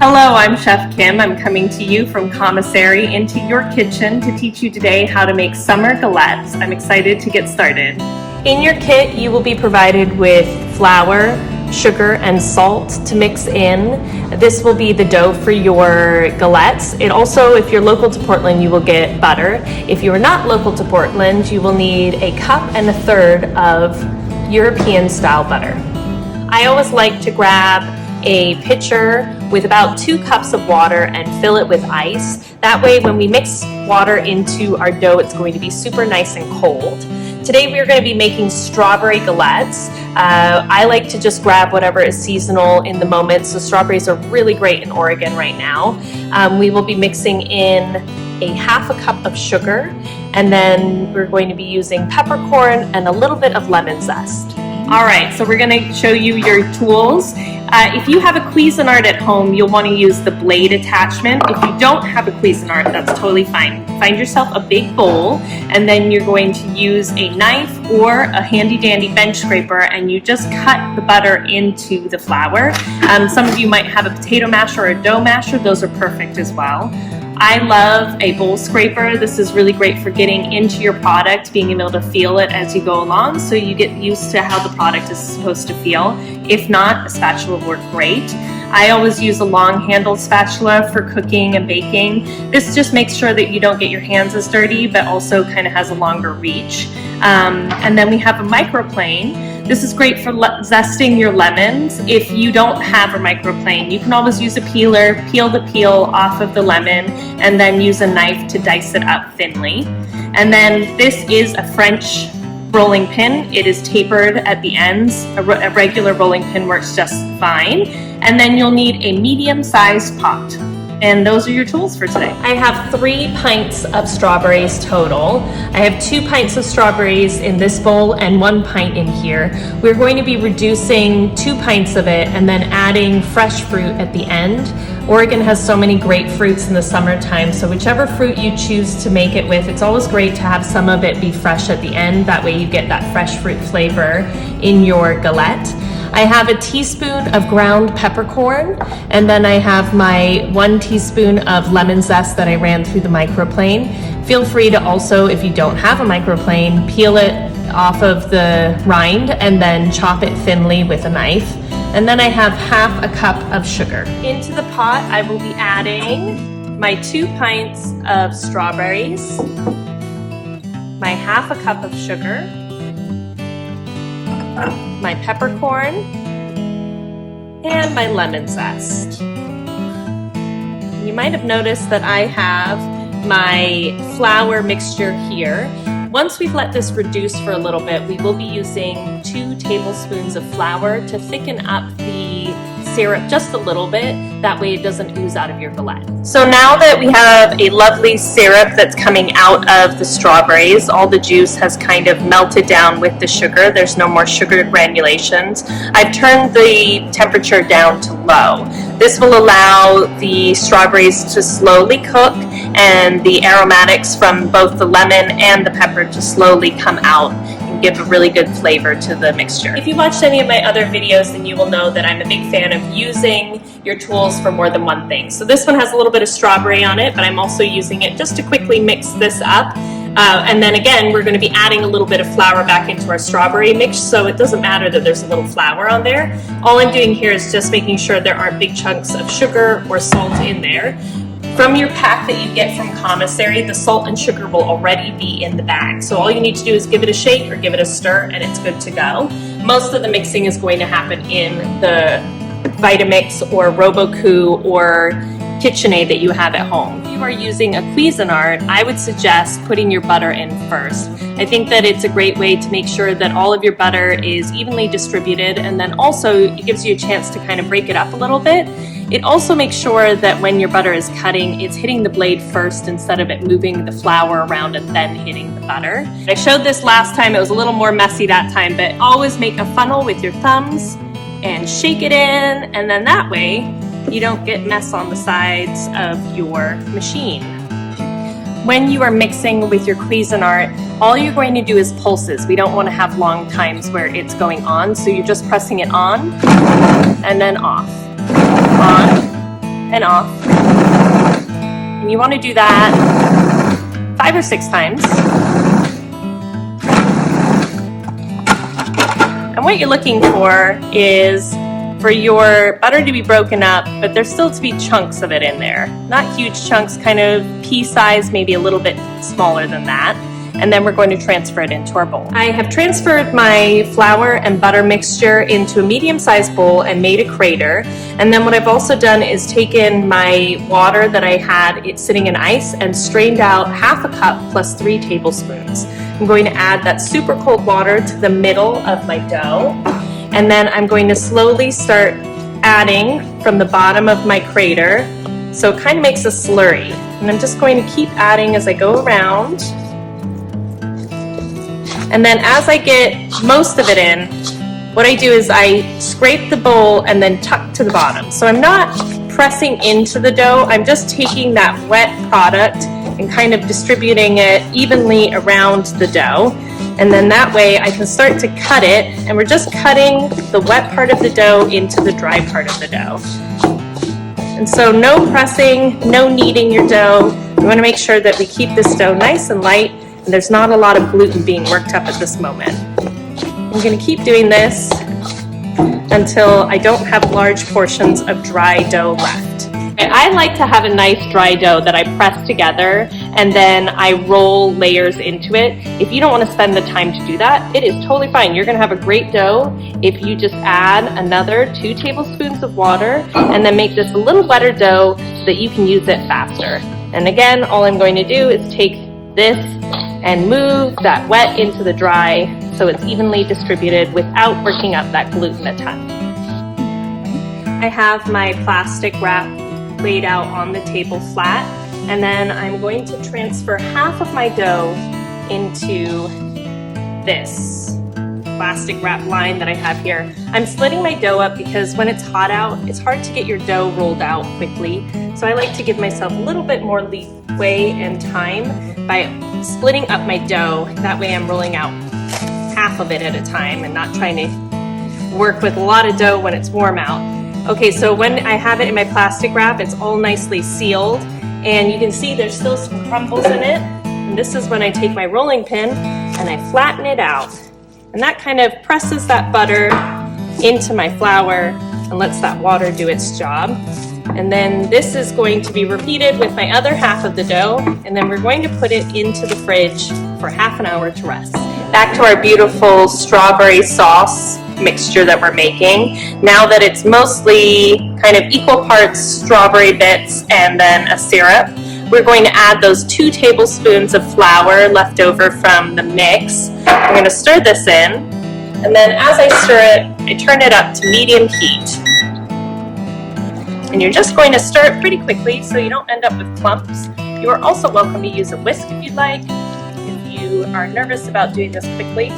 Hello, I'm Chef Kim. I'm coming to you from commissary into your kitchen to teach you today how to make summer galettes. I'm excited to get started. In your kit, you will be provided with flour, sugar, and salt to mix in. This will be the dough for your galettes. It also, if you're local to Portland, you will get butter. If you are not local to Portland, you will need a cup and a third of European style butter. I always like to grab a pitcher with about 2 cups of water and fill it with ice. That way when we mix water into our dough, it's going to be super nice and cold. Today we're going to be making strawberry galettes. I like to just grab whatever is seasonal in the moment, so strawberries are really great in Oregon right now. We will be mixing in a half a cup of sugar, and then we're going to be using peppercorn and a little bit of lemon zest. All right, so we're going to show you your tools. If you have a Cuisinart at home, you'll want to use the blade attachment. If you don't have a Cuisinart, that's totally fine. Find yourself a big bowl, and then you're going to use a knife or a handy-dandy bench scraper, and you just cut the butter into the flour. Some of you might have a potato masher or a dough masher. Those are perfect as well. I love a bowl scraper. This is really great for getting into your product, being able to feel it as you go along, so you get used to how the product is supposed to feel. If not, a spatula will work great. I always use a long handled spatula for cooking and baking. This just makes sure that you don't get your hands as dirty, but also kind of has a longer reach. And then we have a microplane. This is great for zesting your lemons. If you don't have a microplane, you can always use a peeler, peel the peel off of the lemon, and then use a knife to dice it up thinly. And then this is a French rolling pin. It is tapered at the ends. A regular rolling pin works just fine. And then you'll need a medium-sized pot. And those are your tools for today. I have 3 pints of strawberries total. I have 2 pints of strawberries in this bowl and 1 pint in here. We're going to be reducing 2 pints of it and then adding fresh fruit at the end. Oregon has so many great fruits in the summertime, so whichever fruit you choose to make it with, it's always great to have some of it be fresh at the end. That way you get that fresh fruit flavor in your galette. I have a teaspoon of ground peppercorn, and then I have my 1 teaspoon of lemon zest that I ran through the microplane. Feel free to also, if you don't have a microplane, peel it off of the rind and then chop it thinly with a knife. And then I have half a cup of sugar. Into the pot, I will be adding my 2 pints of strawberries, my half a cup of sugar, my peppercorn, and my lemon zest. You might have noticed that I have my flour mixture here. Once we've let this reduce for a little bit, we will be using 2 tablespoons of flour to thicken up the syrup just a little bit. That way it doesn't ooze out of your galette. So now that we have a lovely syrup that's coming out of the strawberries, all the juice has kind of melted down with the sugar. There's no more sugar granulations. I've turned the temperature down to low. This will allow the strawberries to slowly cook and the aromatics from both the lemon and the pepper to slowly come out and give a really good flavor to the mixture. If you watched any of my other videos, then you will know that I'm a big fan of using your tools for more than one thing. So this one has a little bit of strawberry on it, but I'm also using it just to quickly mix this up. And then again, we're going to be adding a little bit of flour back into our strawberry mix, so it doesn't matter that there's a little flour on there. All I'm doing here is just making sure there aren't big chunks of sugar or salt in there. From your pack that you get from commissary, the salt and sugar will already be in the bag. So all you need to do is give it a shake or give it a stir and it's good to go. Most of the mixing is going to happen in the Vitamix or Robocoo or KitchenAid that you have at home. If you are using a Cuisinart, I would suggest putting your butter in first. I think that it's a great way to make sure that all of your butter is evenly distributed, and then also it gives you a chance to kind of break it up a little bit. It also makes sure that when your butter is cutting, it's hitting the blade first instead of it moving the flour around and then hitting the butter. I showed this last time, it was a little more messy that time, but always make a funnel with your thumbs and shake it in, and then that way you don't get mess on the sides of your machine. When you are mixing with your Cuisinart, all you're going to do is pulses. We don't want to have long times where it's going on, so you're just pressing it on and then off, on and off. And you want to do that 5 or 6 times. And what you're looking for is for your butter to be broken up, but there's still to be chunks of it in there. Not huge chunks, kind of pea size, maybe a little bit smaller than that. And then we're going to transfer it into our bowl. I have transferred my flour and butter mixture into a medium-sized bowl and made a crater. And then what I've also done is taken my water that I had sitting in ice and strained out half a cup plus 3 tablespoons. I'm going to add that super cold water to the middle of my dough. And then I'm going to slowly start adding from the bottom of my crater. So it kind of makes a slurry. And I'm just going to keep adding as I go around. And then as I get most of it in, what I do is I scrape the bowl and then tuck to the bottom. So I'm not pressing into the dough, I'm just taking that wet product and kind of distributing it evenly around the dough. And then that way I can start to cut it, and we're just cutting the wet part of the dough into the dry part of the dough. And so no pressing, no kneading your dough. We want to make sure that we keep this dough nice and light, and there's not a lot of gluten being worked up at this moment. I'm going to keep doing this until I don't have large portions of dry dough left. I like to have a nice dry dough that I press together and then I roll layers into it. If you don't want to spend the time to do that, it is totally fine. You're going to have a great dough if you just add another 2 tablespoons of water and then make this a little wetter dough so that you can use it faster. And again, all I'm going to do is take this and move that wet into the dry so it's evenly distributed without working up that gluten a ton. I have my plastic wrap laid out on the table flat, and then I'm going to transfer half of my dough into this plastic wrap line that I have here. I'm splitting my dough up because when it's hot out, it's hard to get your dough rolled out quickly. So I like to give myself a little bit more leeway and time by splitting up my dough. That way I'm rolling out half of it at a time and not trying to work with a lot of dough when it's warm out. Okay, so when I have it in my plastic wrap, it's all nicely sealed, and you can see there's still some crumbles in it. And this is when I take my rolling pin and I flatten it out. And that kind of presses that butter into my flour and lets that water do its job. And then this is going to be repeated with my other half of the dough, and then we're going to put it into the fridge for half an hour to rest. Back to our beautiful strawberry sauce mixture that we're making. Now that it's mostly kind of equal parts strawberry bits and then a syrup, we're going to add those 2 tablespoons of flour left over from the mix. We're going to stir this in, and then as I stir it, I turn it up to medium heat. And you're just going to stir it pretty quickly so you don't end up with clumps. You are also welcome to use a whisk if you'd like, if you are nervous about doing this quickly.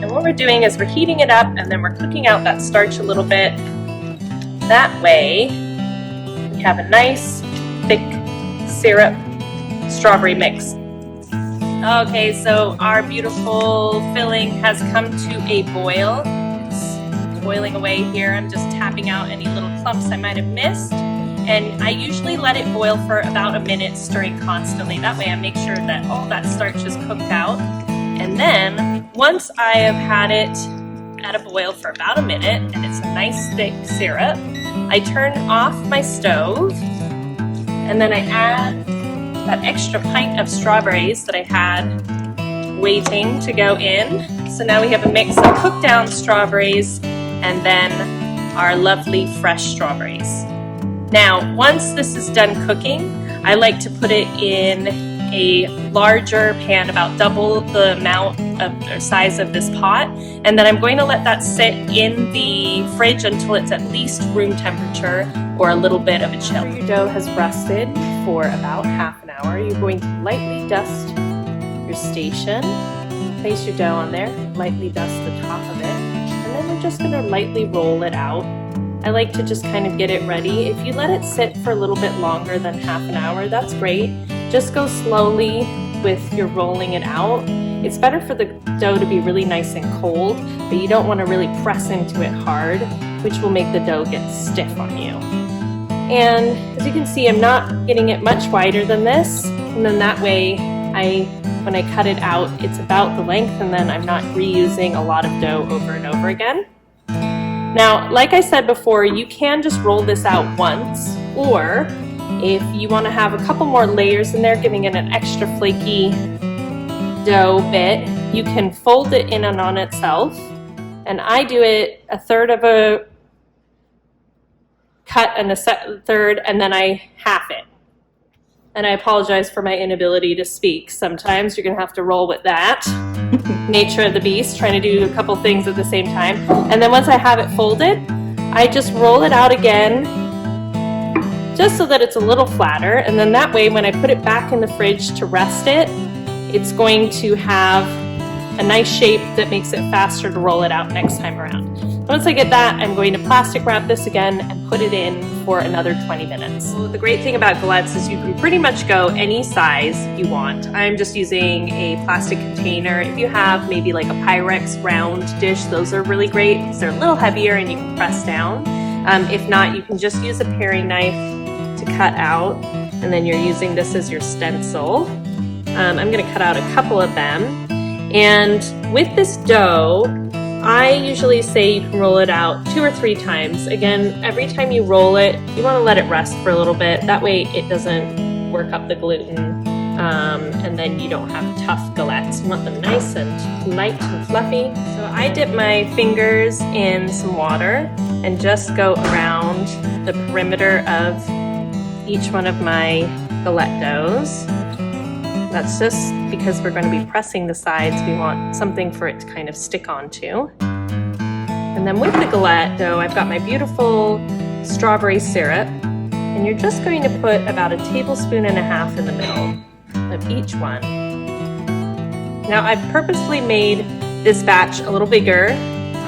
And what we're doing is we're heating it up and then we're cooking out that starch a little bit. That way, we have a nice, thick syrup strawberry mix. Okay, so our beautiful filling has come to a boil. It's boiling away here. I'm just tapping out any little clumps I might have missed. And I usually let it boil for about a minute, stirring constantly. That way I make sure that all that starch is cooked out. And then once I have had it at a boil for about a minute and it's a nice thick syrup, I turn off my stove and then I add that extra pint of strawberries that I had waiting to go in. So now we have a mix of cooked down strawberries and then our lovely fresh strawberries. Now, once this is done cooking, I like to put it in a larger pan, about double the amount of or size of this pot, and then I'm going to let that sit in the fridge until it's at least room temperature or a little bit of a chill. Your dough has rested for about half an hour. You're going to lightly dust your station, place your dough on there, lightly dust the top of it, and then we're just going to lightly roll it out. I like to just kind of get it ready. If you let it sit for a little bit longer than half an hour, that's great. Just go slowly with your rolling it out. It's better for the dough to be really nice and cold, but you don't want to really press into it hard, which will make the dough get stiff on you. And as you can see, I'm not getting it much wider than this. And then that way, when I cut it out, it's about the length, and then I'm not reusing a lot of dough over and over again. Now, like I said before, you can just roll this out once, or if you want to have a couple more layers in there, giving it an extra flaky dough bit, you can fold it in and on itself. And I do it a third of a cut and a third, and then I half it. And I apologize for my inability to speak. Sometimes you're gonna have to roll with that. Nature of the beast, trying to do a couple things at the same time. And then once I have it folded, I just roll it out again, just so that it's a little flatter. And then that way, when I put it back in the fridge to rest it, it's going to have a nice shape that makes it faster to roll it out next time around. Once I get that, I'm going to plastic wrap this again and put it in for another 20 minutes. So the great thing about galettes is you can pretty much go any size you want. I'm just using a plastic container. If you have maybe like a Pyrex round dish, those are really great because they're a little heavier and you can press down. If not, you can just use a paring knife to cut out, and then you're using this as your stencil. I'm gonna cut out a couple of them. And with this dough, I usually say you can roll it out 2 or 3 times. Again, every time you roll it, you want to let it rest for a little bit. That way it doesn't work up the gluten, and then you don't have tough galettes. You want them nice and light and fluffy. So I dip my fingers in some water and just go around the perimeter of each one of my galette doughs. That's just because we're going to be pressing the sides. We want something for it to kind of stick onto. And then with the galette dough, I've got my beautiful strawberry syrup. And you're just going to put about 1.5 tablespoons in the middle of each one. Now I've purposefully made this batch a little bigger.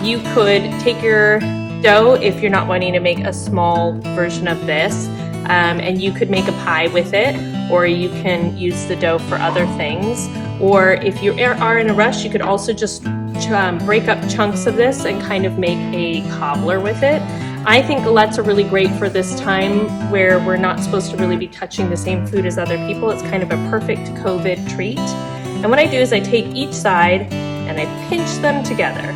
You could take your dough if you're not wanting to make a small version of this, and you could make a pie with it, or you can use the dough for other things. Or if you are in a rush, you could also just break up chunks of this and kind of make a cobbler with it. I think galettes are really great for this time where we're not supposed to really be touching the same food as other people. It's kind of a perfect COVID treat. And what I do is I take each side and I pinch them together.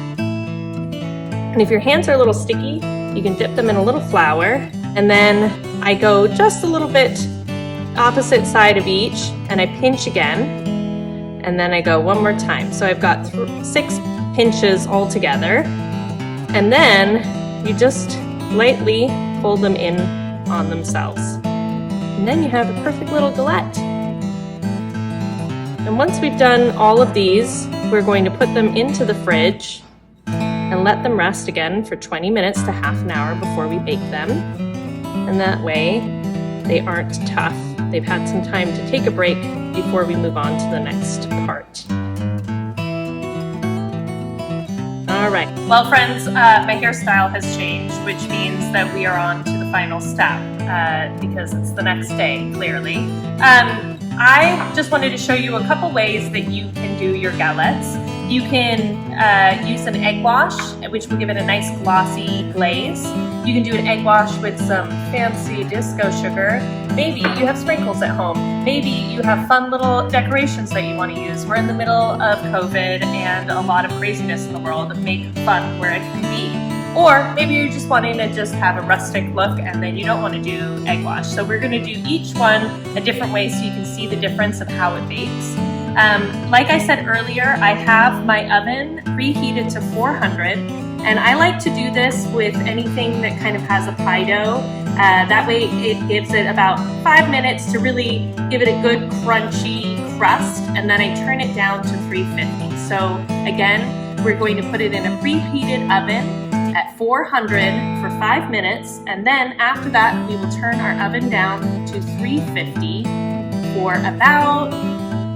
And if your hands are a little sticky, you can dip them in a little flour, and then I go just a little bit opposite side of each, and I pinch again, and then I go one more time. So I've got 6 pinches all together, and then you just lightly fold them in on themselves. And then you have a perfect little galette. And once we've done all of these, we're going to put them into the fridge and let them rest again for 20 minutes to half an hour before we bake them. And that way they aren't tough. They've had some time to take a break before we move on to the next part. All right. Well, friends, my hairstyle has changed, which means that we are on to the final step because it's the next day, clearly. I just wanted to show you a couple ways that you can do your galettes. You can use an egg wash, which will give it a nice glossy glaze. You can do an egg wash with some fancy disco sugar. Maybe you have sprinkles at home. Maybe you have fun little decorations that you want to use. We're in the middle of COVID and a lot of craziness in the world. Make fun where it can be. Or maybe you're just wanting to just have a rustic look and then you don't want to do egg wash. So we're going to do each one a different way so you can see the difference of how it bakes. Like I said earlier, I have my oven preheated to 400, and I like to do this with anything that kind of has a pie dough. That way it gives it about 5 minutes to really give it a good crunchy crust, and then I turn it down to 350. So again, we're going to put it in a preheated oven at 400 for 5 minutes, and then after that we will turn our oven down to 350 for about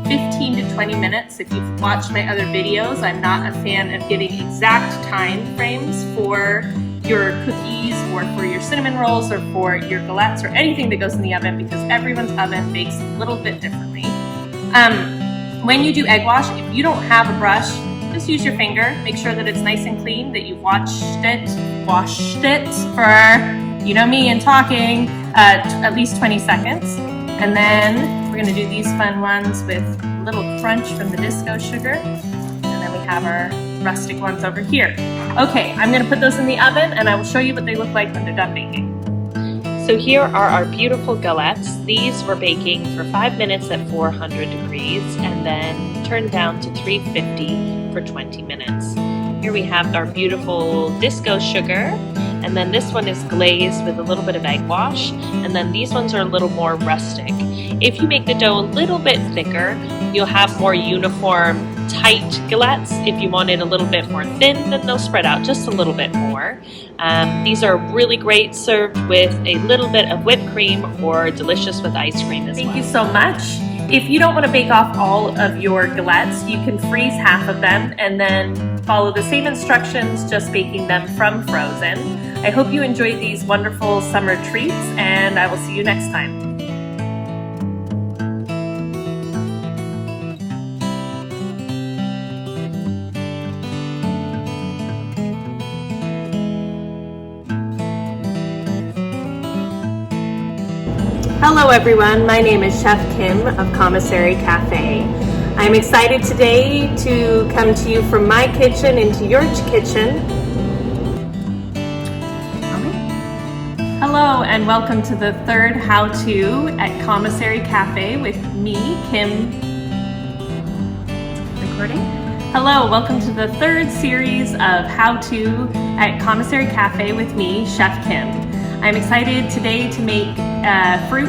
15 to 20 minutes. If you've watched my other videos, I'm not a fan of giving exact time frames for your cookies or for your cinnamon rolls or for your galettes or anything that goes in the oven, because everyone's oven bakes a little bit differently. When you do egg wash, if you don't have a brush, just use your finger. Make sure that it's nice and clean, that you've washed it for you know me and talking, at least 20 seconds. And then we're gonna do these fun ones with a little crunch from the disco sugar. And then we have our rustic ones over here. Okay, I'm gonna put those in the oven and I will show you what they look like when they're done baking. So here are our beautiful galettes. These were baking for 5 minutes at 400 degrees and then turned down to 350 for 20 minutes. Here we have our beautiful disco sugar, and then this one is glazed with a little bit of egg wash, and then these ones are a little more rustic. If you make the dough a little bit thicker, you'll have more uniform, tight galettes. If you want it a little bit more thin, then they'll spread out just a little bit more. These are really great served with a little bit of whipped cream or delicious with ice cream as well. Thank you so much. If you don't want to bake off all of your galettes, you can freeze half of them and then follow the same instructions, just baking them from frozen. I hope you enjoyed these wonderful summer treats, and I will see you next time. Hello everyone, my name is Chef Kim of Commissary Cafe. I'm excited today to come to you from my kitchen into your kitchen. Hello and welcome to the third how-to at Commissary Cafe with me, Kim. Recording? Hello, welcome to the third series of how-to at Commissary Cafe with me, Chef Kim. I'm excited today to make fruit